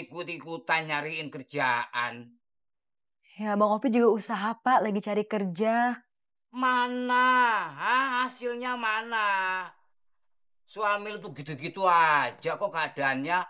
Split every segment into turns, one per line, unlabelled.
ikut-ikutan nyariin kerjaan.
Ya Bang Opi juga usaha Pak, lagi cari kerja.
Mana? Hasilnya mana? Suami lu tuh gitu-gitu aja kok keadaannya.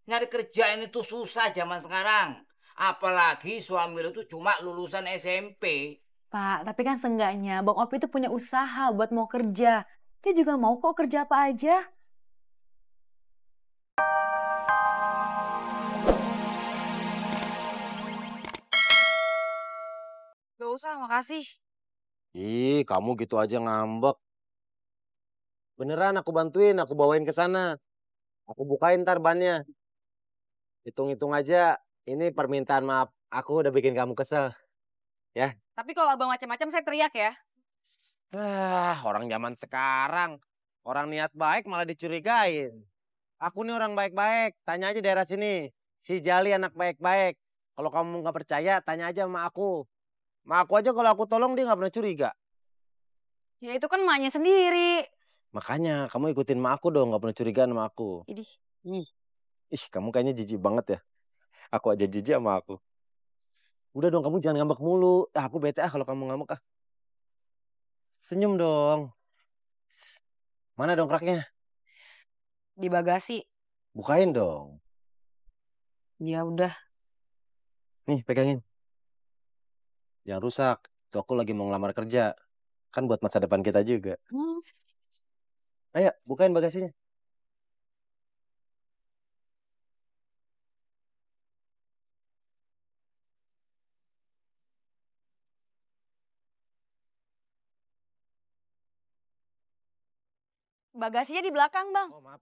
Nyari kerja ini tuh susah zaman sekarang. Apalagi suami lu tuh cuma lulusan SMP.
Pak, tapi kan seenggaknya Bang Opi itu punya usaha buat mau kerja. Dia juga mau kok kerja apa aja.
Gak usah, makasih.
Ih, kamu gitu aja ngambek. Beneran aku bantuin, aku bawain ke sana. Aku bukain ntar bannya. Hitung-hitung aja, ini permintaan maaf aku udah bikin kamu kesel. Ya.
Tapi kalau abang macam-macam saya teriak ya.
Orang zaman sekarang. Orang niat baik malah dicurigain. Aku nih orang baik-baik, tanya aja daerah sini. Si Jali anak baik-baik. Kalau kamu nggak percaya, tanya aja sama aku. Ma aku aja kalau aku tolong dia nggak pernah curiga.
Ya itu kan emaknya sendiri.
Makanya kamu ikutin ma aku dong, nggak pernah curiga sama aku.
Idih.
Ih, kamu kayaknya jijik banget ya. Aku aja jijik sama aku. Udah dong, kamu jangan ngambek mulu. Aku bete kalau kamu ngambek . Senyum dong. Mana dongkraknya?
Di bagasi.
Bukain dong.
Ya udah.
Nih, pegangin. Jangan rusak. Tuh aku lagi mau ngelamar kerja. Kan buat masa depan kita juga. Ayo, bukain bagasinya.
Bagasinya di belakang, Bang.
Oh, maaf.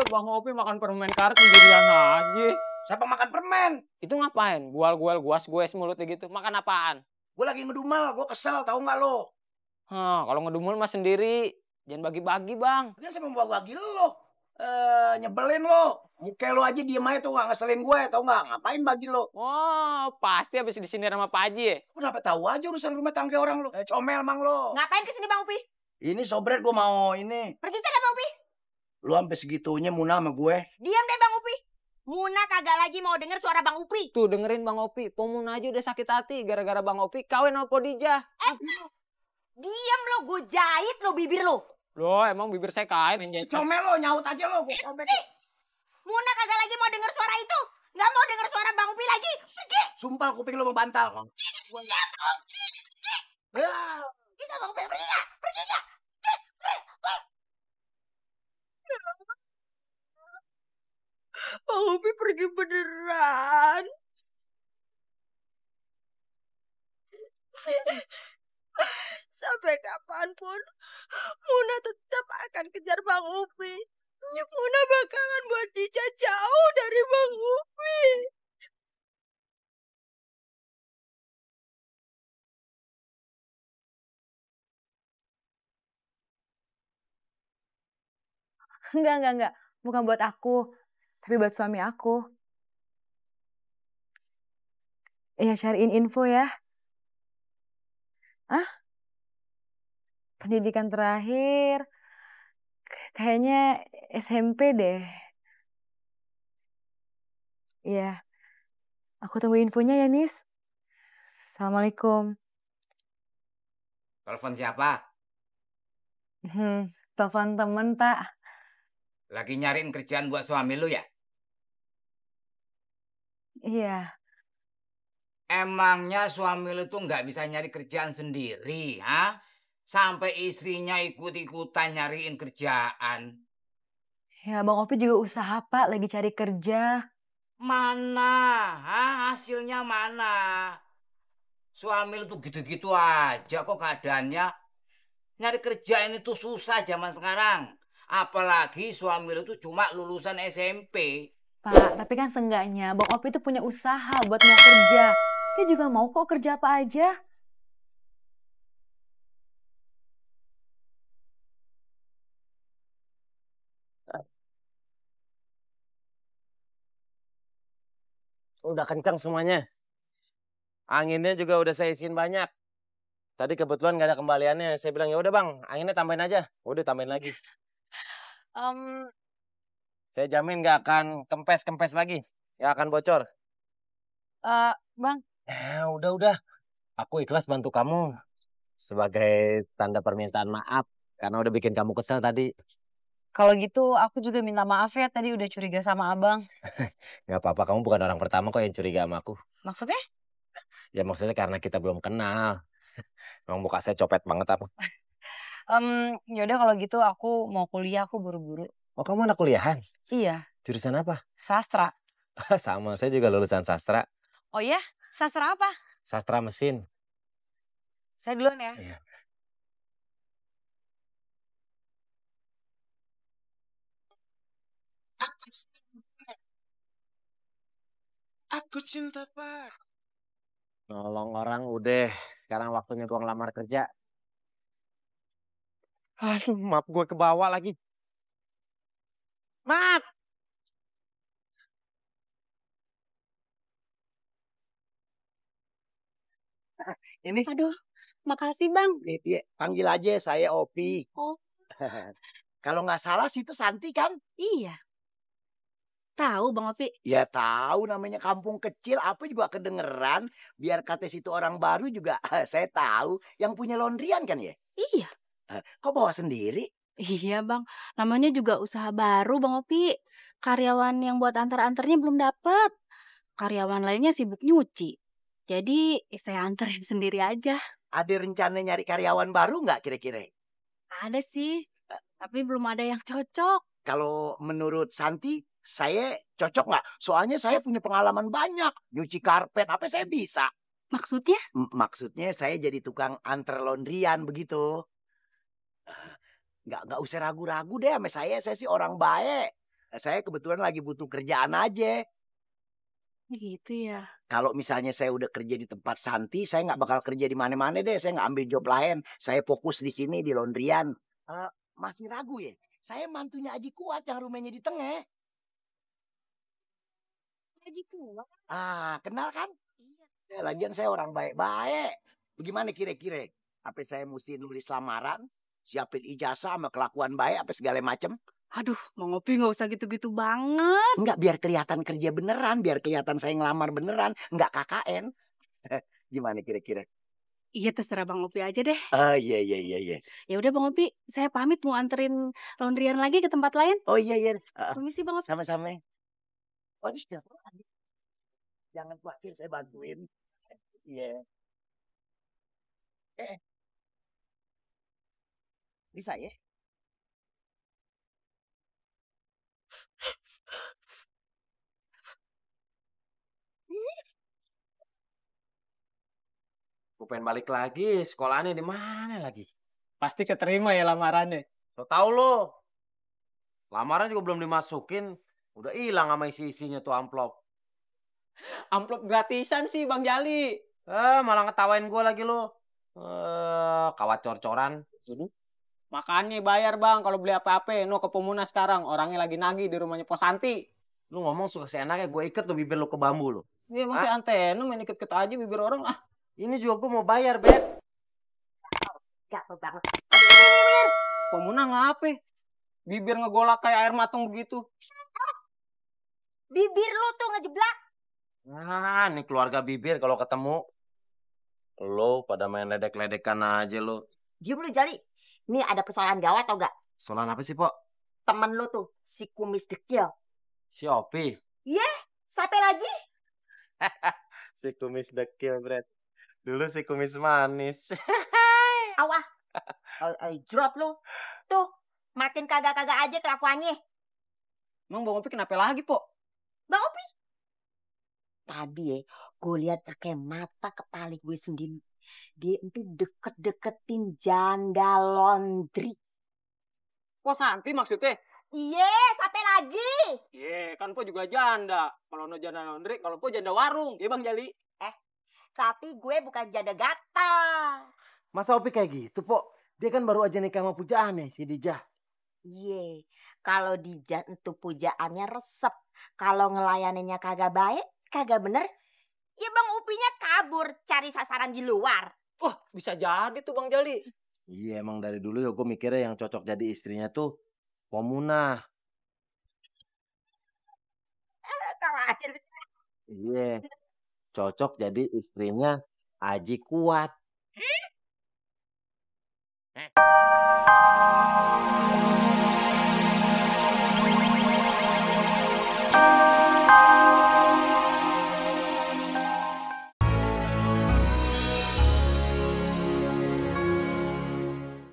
Bang Opi makan permen karet sendirian aja.
Siapa makan permen?
Itu ngapain? Gual-gual guas-gues mulutnya gitu. Makan apaan?
Gue lagi ngedumel, gue kesel, tahu nggak lo?
Kalau ngedumul mah sendiri. Jangan bagi-bagi, Bang.
Kan saya mau bagi lo. Nyebelin lo. Muka lo aja diem aja tuh, nggak ngeselin gue, tau nggak? Ngapain bagi lo?
Oh, pasti habis disindir sama Pak Haji ya?
Kenapa tahu aja urusan rumah tangga orang lo? Comel mang lo.
Ngapain kesini, Bang Upi?
Ini sobret gue mau ini.
Pergi sana, Bang Upi.
Lu sampai segitunya Muna sama gue.
Diam deh, Bang Upi. Muna kagak lagi mau denger suara Bang Upi.
Tuh dengerin Bang Opi. Pomun aja udah sakit hati gara-gara Bang Opi kawin sama Podijah.
Diam lo, gue jahit lo bibir lo.
Loh, emang bibir saya kain yang jahit.
Comel lo, nyaut aja lo. Gue sobek.
Muna kagak lagi mau denger suara itu. Nggak mau denger suara Bang Upi lagi. Pergi.
Sumpah kuping lo membantal.
Diam, Bang Upi. Kita Bang Upi, pergi nggak? Pergi nggak? Bang Upi pergi beneran. Sampai kapanpun, Muna tetap akan kejar Bang Upi. Muna bakalan buat Dija jauh dari Bang Upi.
Enggak. Bukan buat aku, tapi buat suami aku. Iya, cariin info ya. Pendidikan terakhir, kayaknya SMP deh. Iya, aku tunggu infonya ya, Nis. Assalamualaikum.
Telepon siapa?
Telepon temen, Pak.
Lagi nyariin kerjaan buat suami lu ya?
Iya.
Emangnya suami lu tuh nggak bisa nyari kerjaan sendiri, ha? Sampai istrinya ikut-ikutan nyariin kerjaan.
Ya, Bang Opi juga usaha, Pak. Lagi cari kerja.
Mana? Hasilnya mana? Suami lu tuh gitu-gitu aja kok keadaannya. Nyari kerja ini tuh susah zaman sekarang. Apalagi suami lu tuh cuma lulusan SMP.
Pak, tapi kan seenggaknya Bang Opi itu punya usaha buat mau kerja. Dia juga mau kok kerja apa aja.
Udah kencang semuanya. Anginnya juga udah saya isiin banyak. Tadi kebetulan gak ada kembaliannya. Saya bilang ya udah bang, anginnya tambahin aja. Udah tambahin lagi. Saya jamin nggak akan kempes-kempes lagi. Nggak akan bocor.
Bang,
Udah. Aku ikhlas bantu kamu. Sebagai tanda permintaan maaf. Karena udah bikin kamu kesel tadi.
kalau gitu aku juga minta maaf ya tadi udah curiga sama abang.
Nggak apa-apa, kamu bukan orang pertama kok yang curiga sama aku.
Maksudnya?
Ya maksudnya karena kita belum kenal. Emang muka saya copet banget apa?
Yaudah kalau gitu aku mau kuliah, aku buru-buru.
Oh, kamu anak kuliahan?
Iya,
Jurusan apa?
sastra.
Sama, saya juga lulusan sastra.
Oh iya? Sastra apa?
Sastra mesin.
Saya duluan ya.
Iya.
Aku cinta Pak.
Nolong orang udah. Sekarang waktunya gua ngelamar kerja. Aduh, map gue ke bawah lagi. Map!
Ini
Aduh, makasih Bang.
dia panggil aja saya Opi.
Oh.
Kalau nggak salah sih itu Santi kan?
Iya. Tahu Bang Opi?
Ya tahu namanya kampung kecil apa juga kedengeran. Biar kata situ orang baru juga saya tahu. Yang punya laundryan kan ya?
Iya.
Kok bawa sendiri?
Iya Bang, namanya juga usaha baru Bang Opi. Karyawan yang buat antar-antarnya belum dapet. Karyawan lainnya sibuk nyuci. Jadi saya anterin sendiri aja.
Ada rencana nyari karyawan baru nggak kira-kira?
Ada sih, tapi belum ada yang cocok.
Kalau menurut Santi, saya cocok nggak? Soalnya saya punya pengalaman banyak. Nyuci karpet, apa saya bisa.
Maksudnya?
Maksudnya saya jadi tukang antar laundryan begitu. Nggak usah ragu-ragu deh sama saya sih orang baik. Saya kebetulan lagi butuh kerjaan aja.
Gitu ya.
Kalau misalnya saya udah kerja di tempat Santi, saya nggak bakal kerja di mana-mana deh. Saya nggak ambil job lain. Saya fokus di sini di laundryan. Masih ragu ya? Saya mantunya Aji Kuat yang rumahnya di tengah.
Haji Kuat?
Kenal kan?
Iya.
Ya, lagian saya orang baik-baik. Bagaimana kira-kira? Apa saya mesti nulis lamaran? Siapin ijazah sama kelakuan baik apa segala macem?
Aduh, Bang Opi nggak usah gitu-gitu banget.
Enggak, biar kelihatan kerja beneran. Biar kelihatan saya ngelamar beneran. Enggak KKN. Gimana kira-kira?
Iya terserah Bang Opi aja deh.
Iya.
Ya udah Bang Opi, saya pamit mau anterin laundryan lagi ke tempat lain.
Oh iya.
Permisi Bang Opi.
Sama-sama. Oh, ini sudah selesai. Jangan khawatir, saya bantuin. Iya. Bisa ya?
Gue pengen balik lagi. Sekolahannya di mana lagi?
Pasti keterima ya lamarannya.
Lo tau lo. Lamaran juga belum dimasukin. Udah hilang sama isi-isinya tuh amplop.
Amplop gratisan sih Bang Jali.
Malah ngetawain gue lagi lo. Kawat cor-coran.
Makanya bayar Bang kalau beli apa-apa. No ke Pemunas sekarang. Orangnya lagi nagih di rumahnya Pos Santi.
Lu ngomong suka seenaknya, gue iket tuh bibir lu ke bambu lo.
Iya emang kayak antena main iket-iket aja bibir orang.
Ini juga gue mau bayar, Bet.
Gak banget.
Pemunah ngapa? Bibir ngegolak kayak air matang begitu.
Bibir lu tuh ngejeblak.
Nih keluarga bibir kalau ketemu. Lo pada main ledek-ledekan aja lo.
Diam lu Jali. Ini ada persoalan gawat tau gak?
Soalan apa sih, Pok?
Temen lu tuh, si kumis dekil.
Si Opi.
Sampai lagi?
Si kumis dekil, Bret. Dulu si kumis manis.
Awah. Jrot lu. Tuh, makin kagak-kagak aja kelakuannya.
Emang Bang Opi kenapa lagi, Pok?
Bang Opi. Tadi ya, gue lihat pakai mata kepala gue sendiri. Dia itu deket-deketin janda laundry.
Pos Santi maksudnya?
Iya, sampai lagi.
Iya, kan Po juga janda. Kalau no janda laundry, kalau Po janda warung. Iya Bang Jali.
Tapi gue bukan janda gatal.
Masa Opi kayak gitu, Pok? Dia kan baru aja nikah sama pujaannya, si Dijah.
Iya, kalau Dija itu pujaannya resep. Kalau ngelayaninnya kagak baik, kagak bener. Ya Bang Upinya kabur cari sasaran di luar.
Wah, bisa jadi tuh Bang Jali.
Iya, emang dari dulu ya gue mikirnya yang cocok jadi istrinya tuh Pemunah.
aja.
Iya, cocok jadi istrinya Aji Kuat.